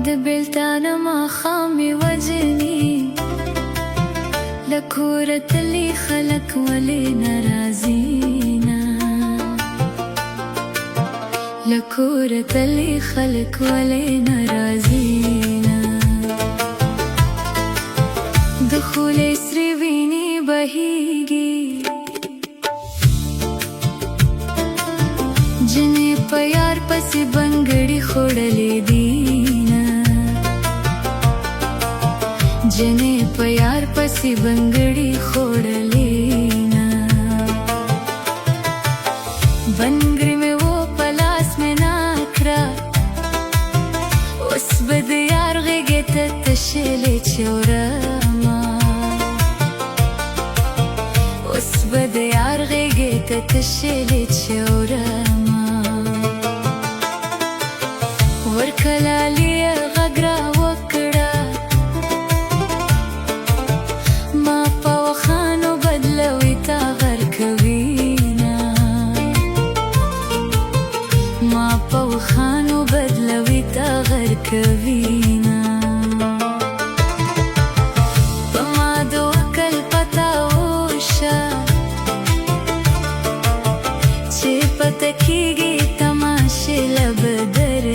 دبلتانا ما خامي وجني لكورة اللي خلق ولينا رازينا لكورة اللي خلق ولينا رازينا دخول اسري ويني بهيگي جنې په یار پسې بنګړي خوړلې دينا جنې په یار پسې بنګړي خوړلې نا بنګړي مې و پلاس مې ناکرا اوس به د یار غېږې ته تشلې چورما اوس به د یار غېږې ته تشلې چورما ورکلالی غگرا وکڑا ما پاوخانو بدلوی تا غرکوینا ما پاوخانو بدلوی تا غرکوینا پما دو عقل پتاوشا چه پتکیگی تماشی لبدر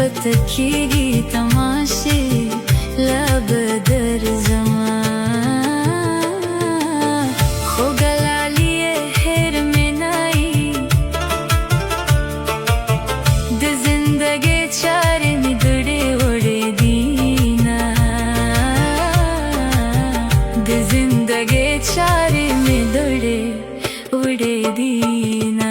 پتکیگی تماشی لبدر زمان خو گلالی هر منائی د زندگی چاری می دڑی وڑی دینا د زندگی چاری می دڑی وڑی دینا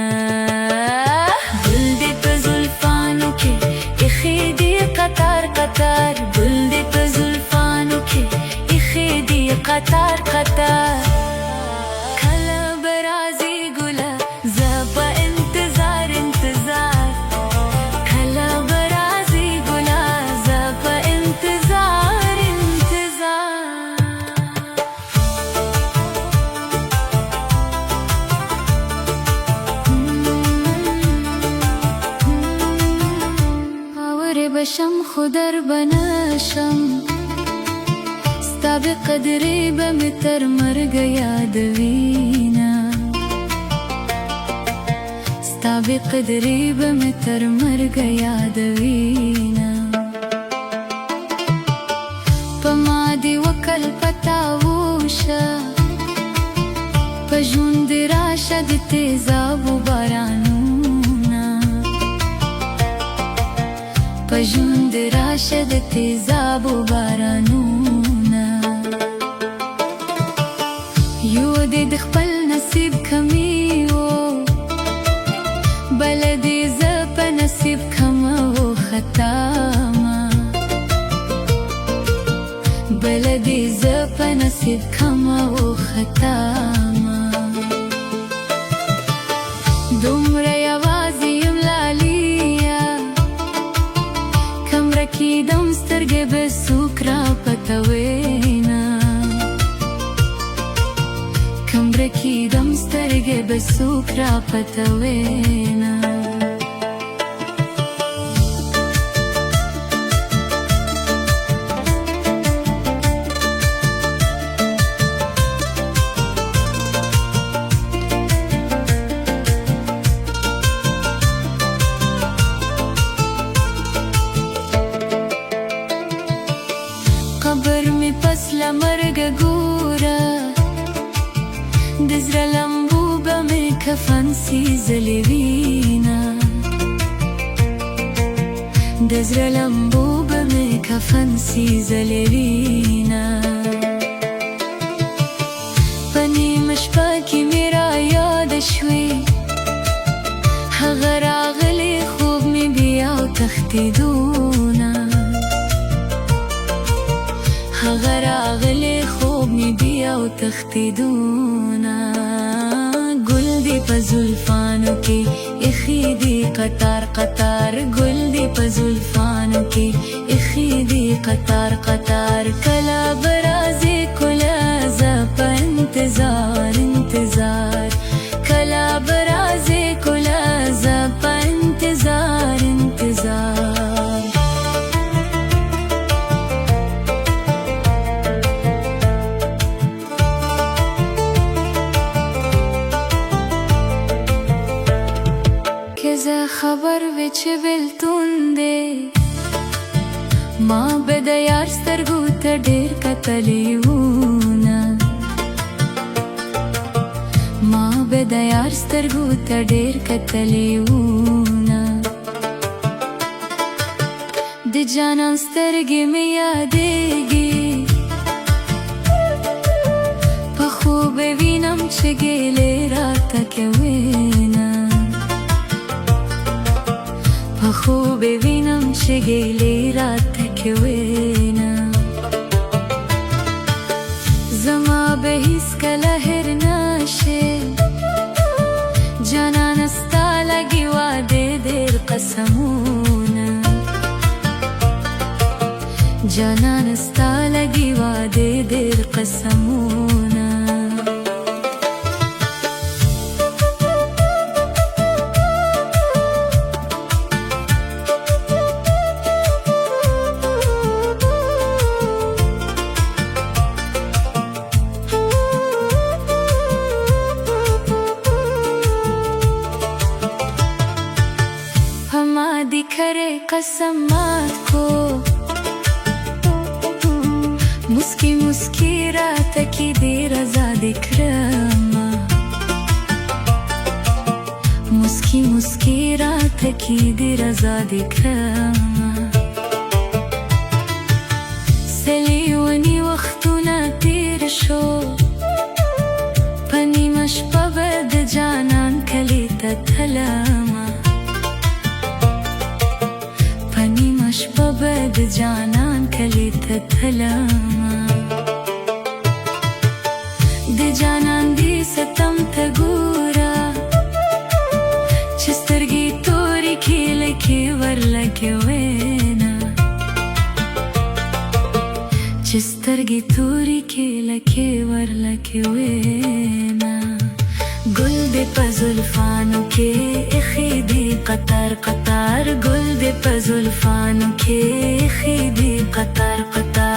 قطار قطار گل دی په زلفانو کې ایښې دي قطار قطار کله به راځي ګله زه په انتظار انتظار کله به راځي ګله زه په انتظار انتظار بشم خودر بنشم ستا به قدری به می تر مرگ یادوینا ستا به قدری به می تر مرگ یادوینا پما دی وکل پتاوشا پژوند راشه د تیزابو بارانونا پژوند راشه د تیزابو بارانونا یو دې د خپل نصیب کمی و بل دې زه په نصیب کم و خطا ما بل دې زه په نصیب کم و خطا ما دومره یوازې یم لالیا کی دم سترګې به څوک را پټوینا کمره کی دم سترګې به څوک را پټوینا قبر می پس لمرگ گورا دزر لمبو به می کفن سی زلیوینا دزر لمبو به می کفن سی زلیوینا پنی مشپا کی میرا یاد شوی هغه راغلی خوب می بیا و تختیدونا هغه راغلی خوب می بیا و تختیدونا گل دی په زلفانو کې کې اخی دی قطار قطار ګل دی په زلفانو کې اخی دی قطار قطار کلا برازي کلا ز په انتظار انتظار کلا برازي کلا ز په انتظار انتظار که خبر وی چې بلتون دی ما به د یار سترګو ته ډېر کتلی وونه ما به د یار سترګو ته ډېر کتلی وونه د جانان سترګې مې یادېږي په خوب وینم چې ګیلې راته کوینه په خوب وینم چې ګیلې راته کوینه زما به هیڅکله هېر نشي جانانه ستا لګي وعدې ډېر قسمونه جانانه ستا لګي وعدې ډېر قسمونه دی کرے قسم مات کو مسکی مسکی رات کی دی رضا دکرما مسکی مسکی رات کی دی رضا دکرما سلی ونی وختونه تیر شو پنی مشپه بد جانان کلی تتلما شپه به د جانان کلی ته تلمه د جانان دی ستم ته ګوره چې سترګې تورې کې لکې ورلګوینه چې سترګې تورې کې لکې ورلګوینه ګل دې په زلفانو کې اخی دی قطار قطار ګل دې په زلفانو کې اخی دی قطار قطار